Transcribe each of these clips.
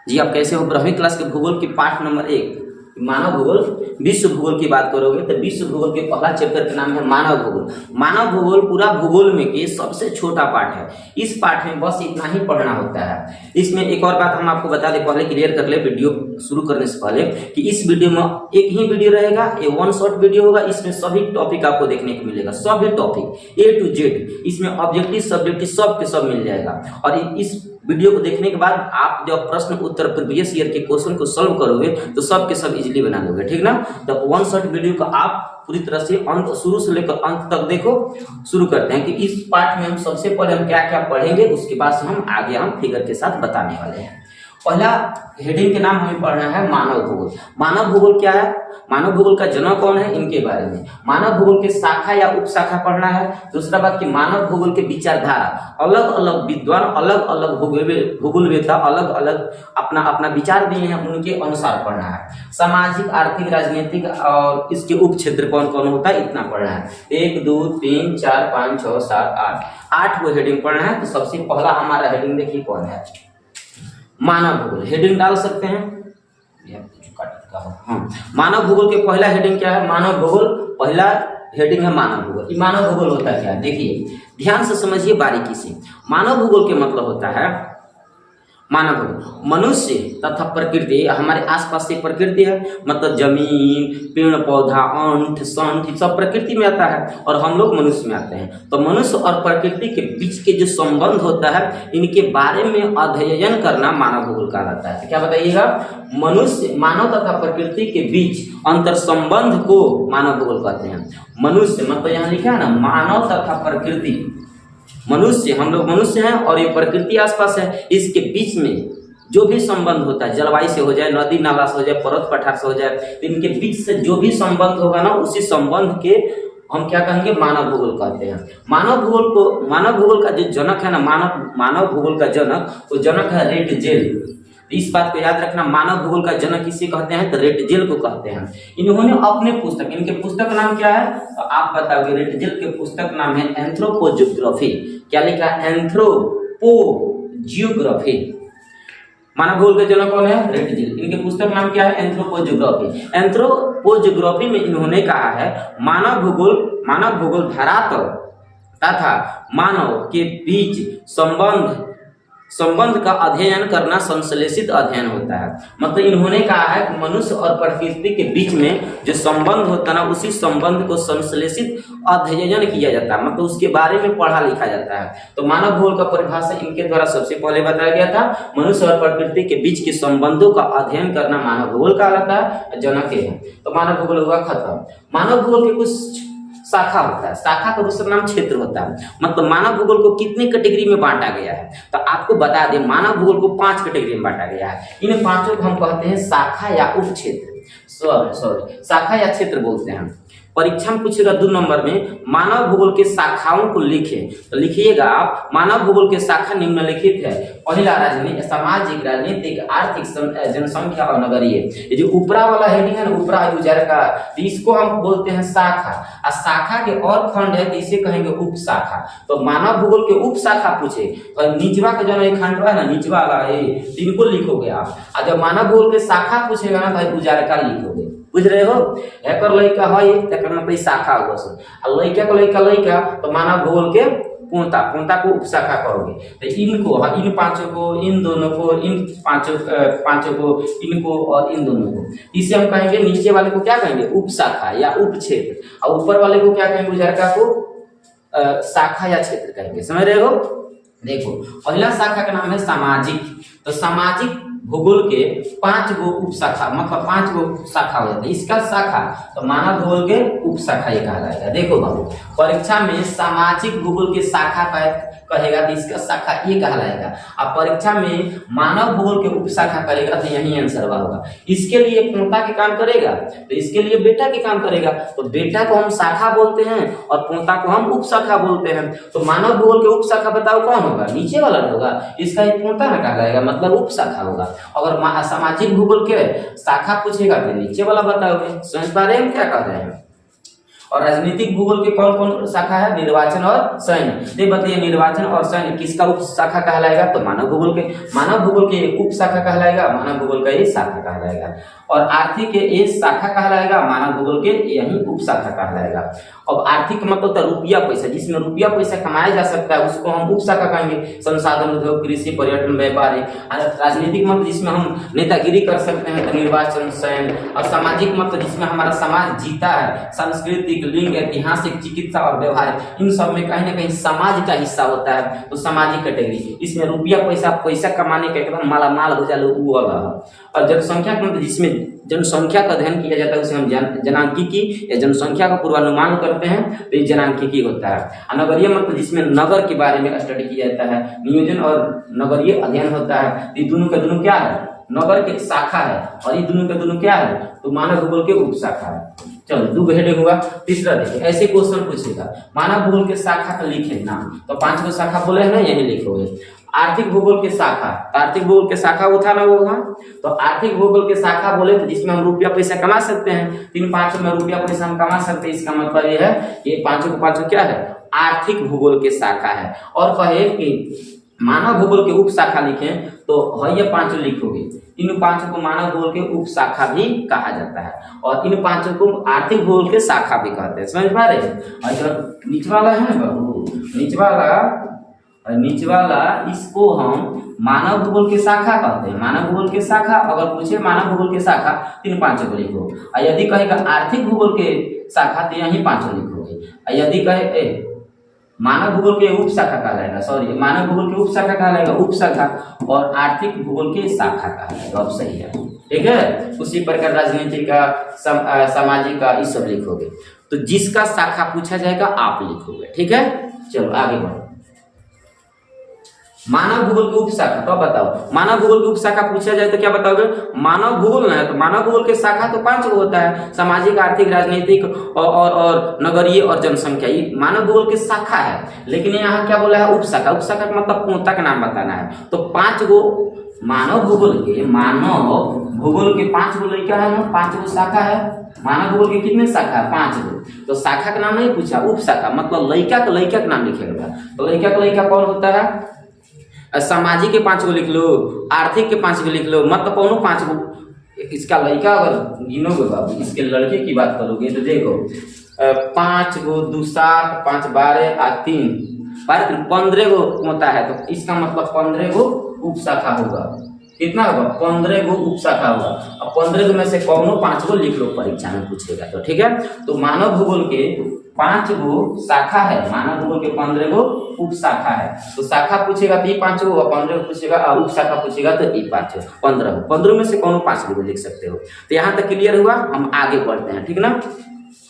जी आप कैसे हो? 12वीं क्लास के भूगोल की पाठ नंबर 1 मानव भूगोल, विश्व भूगोल की बात करोगे तो विश्व भूगोल के पहला चैप्टर का नाम है मानव भूगोल। मानव भूगोल पूरा भूगोल में के सबसे छोटा पाठ है। इस पाठ में बस इतना ही पढ़ना होता है। इसमें एक और बात हम आपको बता दें, पहले क्लियर कर ले वीडियो शुरू करने से पहले, कि इस वीडियो में एक ही वीडियो रहेगा, ये वन शॉट वीडियो होगा। इसमें सभी टॉपिक आपको देखने को मिलेगा, सभी टॉपिक A to Z। इसमें ऑब्जेक्टिव सब्जेक्टिव सब के सब मिल जाएगा। और इस वीडियो को देखने के बाद आप जब प्रश्न उत्तर प्रीवियस ईयर के क्वेश्चन को सॉल्व करोगे तो सब के सब इजीली बना लोगे, ठीक ना। तो वन शॉट वीडियो को आप पूरी तरह से अंत, शुरू से लेकर अंत तक देखो। शुरू करते हैं कि इस पाठ में हम सबसे पहले हम क्या क्या पढ़ेंगे, उसके बाद से हम आगे हम फिगर के साथ बताने वाले हैं। पहला हेडिंग के नाम हमें पढ़ना है मानव भूगोल। मानव भूगोल क्या है, मानव भूगोल का जनक कौन है, इनके बारे में। मानव भूगोल के शाखा या उपशाखा पढ़ना है। दूसरा बात कि मानव भूगोल के विचारधारा, अलग अलग विद्वान, अलग अलग भूगोलवेत्ता अलग अलग अपना अपना विचार दिए हैं, उनके अनुसार पढ़ना है। सामाजिक, आर्थिक, राजनीतिक और इसके उप क्षेत्र कौन कौन होता है, इतना पढ़ना है। 1 2 3 4 5 6 7 8 वो हेडिंग पढ़ना है। तो सबसे पहला हमारा हेडिंग देखिए कौन है, मानव भूगोल। हेडिंग डाल सकते हैं, हाँ। मानव भूगोल के पहला हेडिंग क्या है, मानव भूगोल पहला हेडिंग है मानव भूगोल। ये मानव भूगोल होता है क्या, देखिए ध्यान से समझिए बारीकी से। मानव भूगोल के मतलब होता है, मानव भूगोल मनुष्य तथा प्रकृति, हमारे आसपास से प्रकृति है, मतलब जमीन, पेड़ पौधा, अंठ संठ सब प्रकृति में आता है और हम लोग मनुष्य में आते हैं। तो मनुष्य और प्रकृति के बीच के जो संबंध होता है, इनके बारे में अध्ययन करना मानव भूगोल कहलाता है। तो क्या बताइएगा, मनुष्य, मानव तथा प्रकृति के बीच अंतर संबंध को मानव भूगोल कहते हैं। मनुष्य मतलब यहाँ लिखा है ना, मानव तथा प्रकृति, मनुष्य, हम लोग मनुष्य हैं और ये प्रकृति आसपास है, इसके बीच में जो भी संबंध होता है, जलवायु से हो जाए, नदी नाला से हो जाए, पर्वत पठार से हो जाए, तो इनके बीच से जो भी संबंध होगा ना, उसी संबंध के हम क्या कहेंगे, मानव भूगोल कहते हैं। मानव भूगोल का जो जनक है ना, मानव भूगोल का जनक, वो जनक है रेटजेल। इस बात को याद रखना, मानव भूगोल का जनक किसे कहते हैं, तो रेटजेल को कहते हैं। इन्होंने अपने पुस्तक, इनके पुस्तक नाम क्या है, तो आप बताओगे। रेटजेल के पुस्तक नाम है एंथ्रोपोजियोग्राफी। क्या लिखा, एंथ्रोपोजियोग्राफी। मानव भूगोल के जनक कौन है, रेटजेल। इनके पुस्तक नाम क्या है, एंथ्रोपोजियोग्राफी। एंथ्रोपोजियोग्राफी में इन्होंने कहा है, मानव भूगोल धरातल तथा मानव के बीच संबंध का अध्ययन करना संश्लेषित अध्ययन होता है। मतलब इन्होंने कहा है कि मनुष्य और प्रकृति के बीच में जो संबंध होता है ना, उसी संबंध को संश्लेषित अध्ययन किया जाता है, मतलब उसके बारे में पढ़ा लिखा जाता है। तो मानव भूगोल का परिभाषा इनके द्वारा सबसे पहले बताया गया था, मनुष्य और प्रकृति के बीच के संबंधों का अध्ययन करना मानव भूगोल कहलाता है, जनक है। तो मानव भूगोल हुआ खत्म। मानव भूगोल के कुछ शाखा होता है, शाखा का दूसरा नाम क्षेत्र होता है। मतलब मानव भूगोल को कितने कैटेगरी में बांटा गया है, तो आपको बता दें, मानव भूगोल को 5 कैटेगरी में बांटा गया है। इन 5 को हम कहते हैं शाखा या उप क्षेत्र, सॉरी शाखा या क्षेत्र बोलते हैं। परीक्षा में पूछेगा 2 नंबर में, मानव भूगोल के शाखाओं को लिखे, तो लिखिएगा आप, मानव भूगोल के शाखा निम्नलिखित है। पहला सामाजिक, राजनीतिक, आर्थिक, जनसंख्या और नगरीय। ये जो ऊपरा वाला हेडिंग है ना, ऊपरा उजर का, तो इसको हम बोलते हैं शाखा। और शाखा के और खंड है, तो इसे कहेंगे उप शाखा। तो मानव भूगोल के उप शाखा पूछे तो निचवा का जो एक खंड है ना, निचवा वाला इनको लिखोगे आप। और जब मानव भूगोल के शाखा पूछेगा ना, भाई उजर का लिखोगे, बुझ रहे हो। एकर लइका है तकर मतलब शाखा होगा सो, और लइका को लइका तो मानव भूगोल के पोंता को उपशाखा करोगे। तो इनको, इन 5 को, इन दोनों को, इन 5 को, इनको और इन दोनों को, इसे हम कहेंगे, नीचे वाले को क्या कहेंगे, उपशाखा या उप क्षेत्र, और ऊपर वाले को क्या कहेंगे, उजरका को शाखा या क्षेत्र कहेंगे। समझ रहे हो। देखो पहला शाखा का नाम है सामाजिक। तो सामाजिक भूगोल के 5 गो उप शाखा, मतलब 5 गो शाखा हो जाता है। इसका शाखा तो मानव भूगोल के उप शाखा ये कहलाएगा। देखो बाबू, परीक्षा में सामाजिक भूगोल के शाखा कहेगा तो इसका शाखा ये कहलाएगा, और परीक्षा में मानव भूगोल के उप शाखा करेगा तो यही आंसर होगा। इसके लिए पोंता के काम करेगा, तो इसके लिए बेटा के काम करेगा। तो बेटा को हम शाखा बोलते हैं और पोंता को हम उप शाखा बोलते हैं। तो मानव भूगोल के उप शाखा बताओ कौन होगा, नीचे वाला होगा, इसका एक पोंता ना कहलाएगा, मतलब उप शाखा होगा। अगर सामाजिक भूगोल के शाखा पूछेगा तो नीचे वाला बताओगे। समझ पा रहे हैं क्या कह रहे हैं। और राजनीतिक भूगोल के कौन कौन शाखा है? निर्वाचन और सैन्य। ये बताइए निर्वाचन और सैन्य किसका उप शाखा कहलाएगा? तो मानव भूगोल के उप शाखा कहलाएगा, मानव भूगोल का ये शाखा कहलाएगा। और आर्थिक के ये शाखा कहलाएगा, मानव भूगोल के यही उप शाखा कहलाएगा। अब आर्थिक मतलब होता है रुपया पैसा, जिसमें रुपया पैसा कमाया जा सकता है उसको हम उप शाखा कहेंगे, संसाधन उद्योग, कृषि, पर्यटन, व्यापार। राजनीतिक मतलब जिसमें हम नेतागिरी कर सकते हैं तो निर्वाचन, सैन्य। और सामाजिक मतलब जिसमें हमारा समाज जीता है, सांस्कृतिक, लिंग, ऐतिहासिक, चिकित्सा और व्यवहार, इन सब में कहीं ना कहीं समाज का हिस्सा होता है तो सामाजिक कैटेगरी। इसमें रुपया पैसा कमाने का एकदम मालामाल हो जाए वो वाला। और जनसंख्या मतलब जिसमें जनसंख्या का अध्ययन किया जाता है उसे हम जनांकिकी या जनसंख्या का पूर्वानुमान करते हैं तो ये जनांकिकी होता है। नगरीय मतलब जिसमें नगर के बारे में स्टडी किया जाता है, नियोजन और नगरीय अध्ययन होता है। ये दोनों का दोनों क्या है? नगर के शाखा है। और ये दोनों का दोनों क्या है? तो मानव भूगोल के उप शाखा है। चलो 2 हेडिंग हुआ। तीसरा देखिए, ऐसे क्वेश्चन पूछेगा मानव भूगोल के शाखा का लिखे नाम, तो 5 को शाखा बोले हैं ना, यही लिखोगे। आर्थिक भूगोल के शाखा, आर्थिक भूगोल के शाखा वो था ना, वो वहाँ तो आर्थिक भूगोल के शाखा बोले तो जिसमें हम रुपया पैसा कमा सकते हैं, 3-5 में रुपया पैसा हम कमा सकते हैं। इसका मतलब ये है ये 5 क्या है? आर्थिक भूगोल के शाखा है। और कहे कि मानव भूगोल के उप शाखा लिखें तो ये 5 लिखोगे। इन 5 को मानव भूगोल के उप शाखा भी कहा जाता है और इन 5 को आर्थिक भूगोल के शाखा भी कहते हैं। समझ पा रहे हैं? और नीचे वाला है ना बाबू, नीचे वाला इसको हम मानव भूगोल के शाखा कहते हैं। मानव भूगोल के शाखा अगर पूछे मानव भूगोल के शाखा 3-5 को लिखो। और यदि कहेगा आर्थिक भूगोल के शाखा तो यही 5 लिखोगे। और यदि कहे मानव भूगोल के उप शाखा कहलाएगा, सॉरी मानव भूगोल के उप शाखा कहलाएगा उप शाखा, और आर्थिक भूगोल के शाखा कहलाएगा। अब सही है, ठीक है। उसी प्रकार राजनीति का, सामाजिक का, ये सब लिखोगे। तो जिसका शाखा पूछा जाएगा आप लिखोगे, ठीक है। चलो आगे बढ़ो। मानव भूगोल के उप शाखा, तो बताओ मानव भूगोल के उप शाखा पूछा जाए तो क्या बताओगे? मानव भूगोल ना है तो मानव भूगोल के शाखा तो 5 होता है, सामाजिक, आर्थिक, राजनीतिक और नगरीय और जनसंख्या। ये मानव भूगोल के शाखा है। लेकिन यहाँ क्या बोला है? उप शाखा। उप शाखा का मतलब पोता का नाम बताना है। तो 5 गो मानव भूगोल के 5 गो लड़का है ना, 5 गो शाखा है। मानव भूगोल के कितने शाखा है? 5 गो। तो शाखा का नाम नहीं पूछा, उप शाखा मतलब लड़का का नाम लिखेगा। तो लड़का कौन होता है? सामाजिक के 5 को लिख लो, आर्थिक के 5 को लिख लो, मतलब कौन 5 को। इसका लड़का अगर गिनोगे बाबू, इसके लड़के की बात करोगे तो देखो 5 गो 2 7 5 12 और 3 15 गो होता है। तो इसका मतलब 15 गो उप शाखा होगा। कितना होगा? 15 गो उप शाखा होगा। अब 15 में से कौन 5 को लिख लो, परीक्षा में पूछेगा तो, ठीक है। तो मानव भूगोल के 5 गो शाखा है, मानव भूगोल के 15 गो उप शाखा है। तो शाखा पूछेगा तो ये 5 गो, 15 पूछेगा और उप शाखा पूछेगा तो ये 5 15 में से कौन 5 गो लिख सकते हो। तो यहाँ तक क्लियर हुआ। हम आगे बढ़ते हैं, ठीक ना,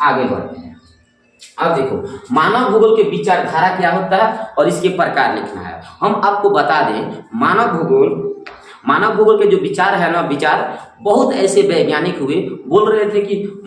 आगे बढ़ते हैं। अब देखो मानव भूगोल के विचारधारा क्या होता है और इसके प्रकार लिखना है। हम आपको बता दें मानव भूगोल के जो विचार है ना, विचार बहुत ऐसे वैज्ञानिक हुए बोल रहे थे कि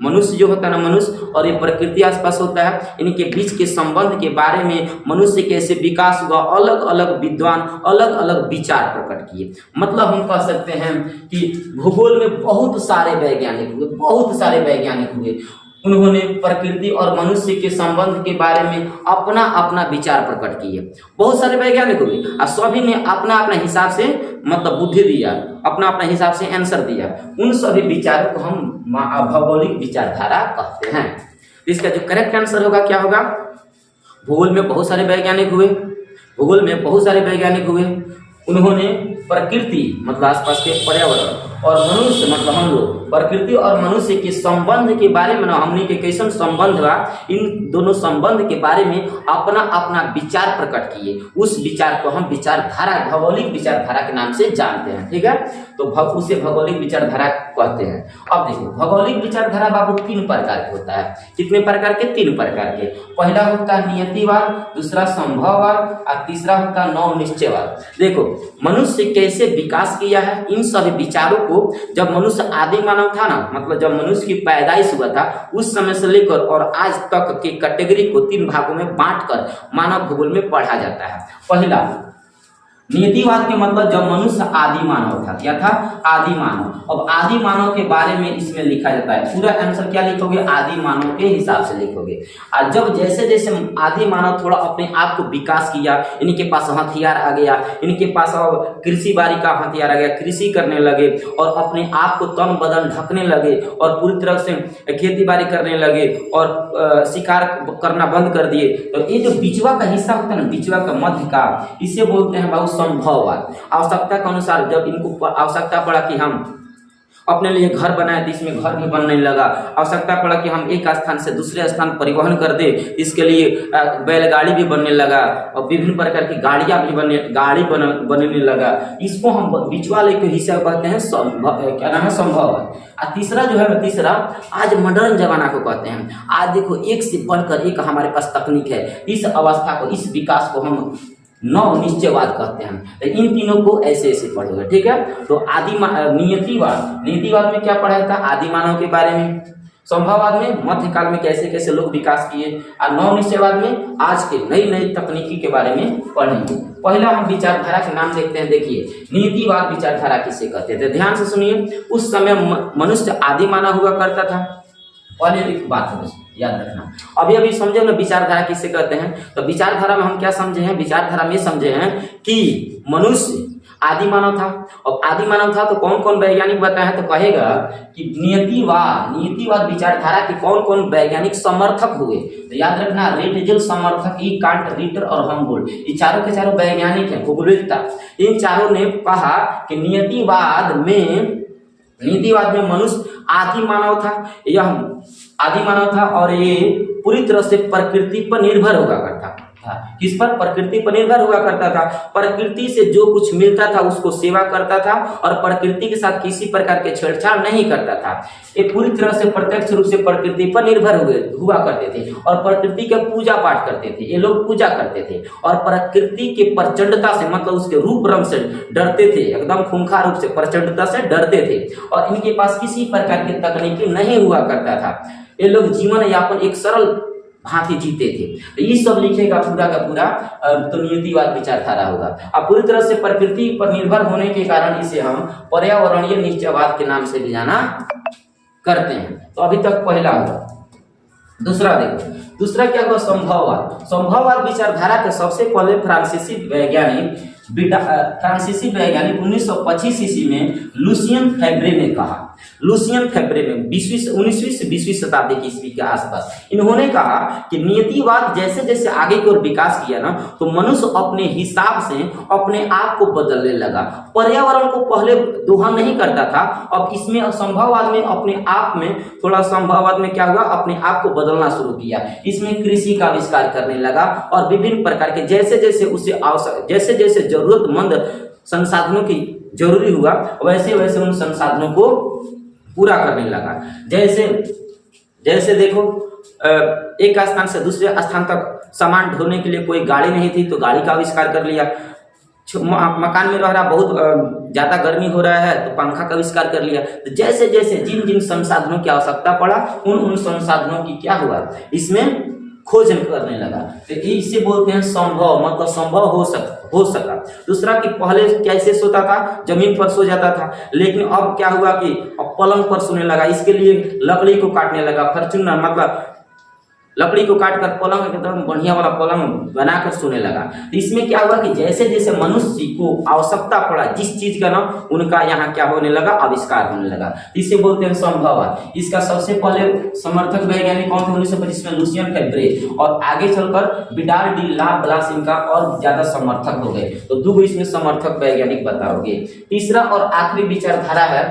मनुष्य जो होता है ना, मनुष्य और ये प्रकृति आसपास होता है, इनके बीच के संबंध के बारे में, मनुष्य कैसे विकास हुआ, अलग अलग विद्वान अलग अलग विचार प्रकट किए। मतलब हम कह सकते हैं कि भूगोल में बहुत सारे वैज्ञानिक हुए। उन्होंने प्रकृति और मनुष्य के संबंध के बारे में अपना अपना विचार प्रकट किए। बहुत सारे वैज्ञानिक हुए और सभी ने अपना अपना हिसाब से मतलब बुद्धि दिया, अपना अपना हिसाब से आंसर दिया। उन सभी विचारों को हम भौगोलिक विचारधारा कहते हैं। इसका जो करेक्ट आंसर होगा क्या होगा? भूगोल में बहुत सारे वैज्ञानिक हुए। उन्होंने प्रकृति मतलब आसपास के पर्यावरण और मनुष्य मतलब हम लोग, प्रकृति और मनुष्य के संबंध के बारे में, हमने के कैसन संबंध बा, इन दोनों संबंध के बारे में अपना अपना विचार प्रकट किए। उस विचार को हम विचारधारा, भौगोलिक विचारधारा के नाम से जानते हैं, ठीक है। तो उसे भौगोलिक विचारधारा कहते हैं। अब देखो भौगोलिक विचारधारा बाबू 3 प्रकार के होता है। कितने प्रकार के? 3 प्रकार के। पहला होता है नियतिवाद, दूसरा संभववाद और तीसरा होता है नव निश्चयवाद। देखो मनुष्य कैसे विकास किया है, इन सभी विचारों को जब मनुष्य आदि मानव था ना, मतलब जब मनुष्य की पैदाइश हुआ था, उस समय से लेकर और आज तक के कैटेगरी को 3 भागों में बांटकर मानव भूगोल में पढ़ा जाता है। पहला नियतिवाद के मतलब जब मनुष्य आदि मानव था, क्या था? आदि मानव। अब आदि मानव के बारे में इसमें लिखा जाता है, पूरा आंसर क्या लिखोगे? आदि मानव के हिसाब से लिखोगे। और जब जैसे जैसे आदि मानव थोड़ा अपने आप को विकास किया, इनके पास हथियार आ गया, इनके पास कृषि बाड़ी का हथियार आ गया, कृषि करने लगे और अपने आप को तन बदन ढकने लगे और पूरी तरह से खेती बाड़ी करने लगे और शिकार करना बंद कर दिए, तो ये जो बिचवा का हिस्सा होता है ना, बिचवा का मध्य का, इसे बोलते हैं बहुत संभववाद। आवश्यकता के अनुसार जब इनको आवश्यकता पड़ा कि हम अपने लिए घर बनाए तो इसमें घर भी बनने लगा, आवश्यकता पड़ा कि हम एक स्थान से दूसरे स्थान परिवहन कर दे, इसके लिए बैलगाड़ी भी बनने लगा और विभिन्न प्रकार की गाड़ियां भी बनने लगा। इसको हम बिचवाले के हिस्सा कहते हैं क्या नाम है? संभववाद। और तीसरा जो है, तीसरा आज मॉडर्न जमाना को कहते हैं। आज देखो एक से बढ़कर एक हमारे पास तकनीक है, इस अवस्था को, इस विकास को हम नव निश्चयवाद कहते हैं। तो इन तीनों को ऐसे ऐसे पढ़ोगे, ठीक है? तो नियतिवाद में क्या पढ़ा था? आदि मानव के बारे में। संभववाद में मध्यकाल में कैसे कैसे लोग विकास किए, और नव निश्चयवाद में आज के नई नई तकनीकी के बारे में पढ़ेंगे। पहला हम विचारधारा के नाम देखते हैं। देखिए, नियतिवाद विचारधारा किसे कहते थे? ध्यान से सुनिए। उस समय मनुष्य आदि मानव हुआ करता था। पहले एक बात है याद रखना, अभी समझो ना विचारधारा किसे कहते हैं। तो विचारधारा में हम क्या समझे हैं? विचारधारा में समझे हैं कि मनुष्य आदि मानव था। और आदि मानव था तो कौन कौन वैज्ञानिक बताया है? तो कहेगा कि नियतिवाद विचारधारा के कौन कौन वैज्ञानिक समर्थक हुए। तो याद रखना, रेटजेल समर्थक, ई कांट, रिटर और हमबोल्ट, ये चारों के चारों वैज्ञानिक हैं, भूगोलवेत्ता। इन चारों ने कहा कि नियतिवाद में मनुष्य आदि मानव था। यह आदि मानव था और ये पूरी तरह से प्रकृति पर निर्भर हुआ करता था। किस पर? प्रकृति पर निर्भर हुआ करता था। प्रकृति से जो कुछ मिलता था उसको सेवा करता था और प्रकृति के साथ किसी प्रकार के छेड़छाड़ नहीं करता था। ये पूरी तरह से प्रत्यक्ष रूप से प्रकृति पर निर्भर हुआ करते थे और प्रकृति का पूजा पाठ करते थे। ये लोग पूजा करते थे और प्रकृति के प्रचंडता से, मतलब उसके रूप रंग से डरते थे, एकदम खूंखार रूप से प्रचंडता से डरते थे और इनके पास किसी प्रकार की तकनीकी नहीं हुआ करता था। ये लोग जीवन यापन एक सरल भांति जीते थे। तो ये सब लिखेगा पूरा का पूरा, तो नियतिवाद विचारधारा होगा। अब पूरी तरह से प्रकृति पर निर्भर होने के कारण इसे हम पर्यावरणीय निश्चयवाद के नाम से भी जाना करते हैं। तो अभी तक पहला हुआ। दूसरा देखो, दूसरा क्या हुआ? संभववाद विचारधारा के सबसे पहले फ्रांसीसी वैज्ञानिक 1925 ईस्वी में लुसियन फेब्रे ने कहा। लुसियन फेब्रे में 19वीं से 20वीं शताब्दी की ईस्वी के आसपास इन्होंने कहा कि नियतिवाद जैसे जैसे आगे की ओर विकास किया ना, तो मनुष्य अपने हिसाब से अपने आप को बदलने लगा। पर्यावरण को पहले दोहन नहीं करता था, अब इसमें संभववाद में अपने आप में थोड़ा, संभववाद में क्या हुआ? अपने आप को बदलना शुरू किया। इसमें कृषि का आविष्कार करने लगा और विभिन्न प्रकार के जैसे जैसे जरूरतमंद संसाधनों की जरूरी हुआ, वैसे वैसे उन संसाधनों को पूरा करने लगा। जैसे देखो, एक स्थान से दूसरे स्थान तक सामान ढोने के लिए कोई गाड़ी नहीं थी तो गाड़ी का आविष्कार कर लिया। मकान में रह रहा, बहुत ज्यादा गर्मी हो रहा है तो पंखा का आविष्कार कर लिया। तो जैसे जैसे जिन जिन संसाधनों की आवश्यकता पड़ा उन संसाधनों की क्या हुआ? इसमें खोज करने लगा। तो इसे बोलते हैं संभव, मतलब संभव हो सका। दूसरा कि पहले कैसे सोता था? जमीन पर सो जाता था, लेकिन अब क्या हुआ कि अब पलंग पर सोने लगा। इसके लिए लकड़ी को काटने लगा, फॉर्च्यूनर, मतलब लकड़ी को काटकर पलंग एकदम बढ़िया वाला पलंग बनाकर सोने लगा। तो इसमें क्या हुआ कि जैसे जैसे मनुष्य को आवश्यकता पड़ा जिस चीज का ना, उनका यहाँ क्या होने लगा? आविष्कार होने लगा। इसे बोलते हैं संभववाद। इसका सबसे पहले समर्थक वैज्ञानिक कौन थे? 1925 में लुसियन फेब्रे, और आगे चलकर विडाल डी ला ब्लास इनका और ज्यादा समर्थक हो गए। तो दो इसमें समर्थक वैज्ञानिक बताओगे। तीसरा और आखिरी विचारधारा है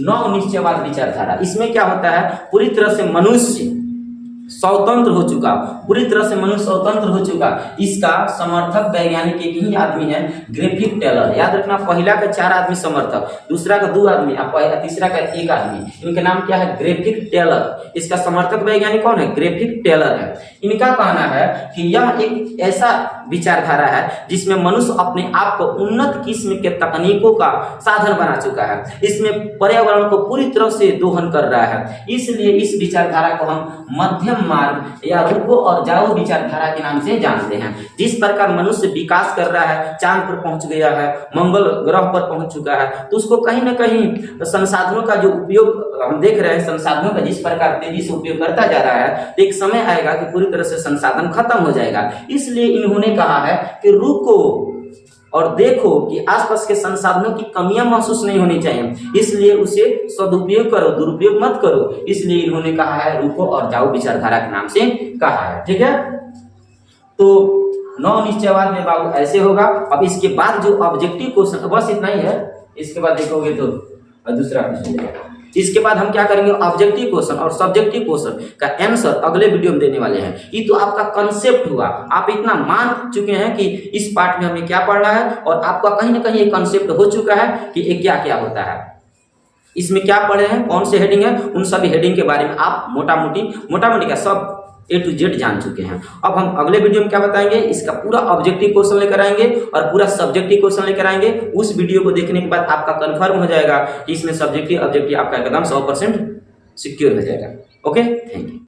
नव निश्चयवाद विचारधारा। इसमें क्या होता है? पूरी तरह से मनुष्य स्वतंत्र हो चुका, पूरी तरह से मनुष्य स्वतंत्र हो चुका। इसका समर्थक वैज्ञानिक एक ही आदमी है, ग्रिफिथ टेलर। याद रखना, पहला का 4 आदमी समर्थक, दूसरा का 2 आदमी, तीसरा का 1 आदमी। इनका नाम क्या है? Griffith Taylor. इसका समर्थक वैज्ञानिक कौन है? ग्रिफिथ टेलर है। इनका कहना है कि यह एक ऐसा विचारधारा है जिसमें मनुष्य अपने आप को उन्नत किस्म के तकनीकों का साधन बना चुका है। इसमें पर्यावरण को पूरी तरह से दोहन कर रहा है। इसलिए इस विचारधारा को हम मध्यम मध्यम मार्ग या रुको और जाओ विचारधारा के नाम से जानते हैं। जिस प्रकार मनुष्य विकास कर रहा है, चांद पर पहुंच गया है, मंगल ग्रह पर पहुंच चुका है, तो उसको कहीं ना कहीं संसाधनों का जो उपयोग हम देख रहे हैं, संसाधनों का जिस प्रकार तेजी से उपयोग करता जा रहा है, तो एक समय आएगा कि पूरी तरह से संसाधन खत्म हो जाएगा। इसलिए इन्होंने कहा है कि रुको और देखो कि आसपास के संसाधनों की कमियां महसूस नहीं होनी चाहिए, इसलिए उसे सदुपयोग करो, दुरुपयोग मत करो। इसलिए इन्होंने कहा है रुको और जाओ विचारधारा के नाम से कहा है। ठीक है, तो नौ निश्चयवाद में बाबू ऐसे होगा। अब इसके बाद जो ऑब्जेक्टिव क्वेश्चन, बस इतना ही है, इसके बाद देखोगे तो दूसरा क्वेश्चन। इसके बाद हम क्या करेंगे, ऑब्जेक्टिव क्वेश्चन और सब्जेक्टिव क्वेश्चन का आंसर अगले वीडियो में देने वाले हैं। ये तो आपका कंसेप्ट हुआ, आप इतना मान चुके हैं कि इस पार्ट में हमें क्या पढ़ना है, और आपका कहीं ना कहीं एक कंसेप्ट हो चुका है कि ये क्या क्या होता है, इसमें क्या पढ़े हैं, कौन से हेडिंग है, उन सभी हेडिंग के बारे में आप मोटा मोटी क्या सब A to Z जान चुके हैं। अब हम अगले वीडियो में क्या बताएंगे, इसका पूरा ऑब्जेक्टिव क्वेश्चन लेकर आएंगे और पूरा सब्जेक्टिव क्वेश्चन लेकर आएंगे। उस वीडियो को देखने के बाद आपका कंफर्म हो जाएगा कि इसमें सब्जेक्टिव ऑब्जेक्टिव आपका एकदम 100% सिक्योर हो जाएगा। Okay, thank you.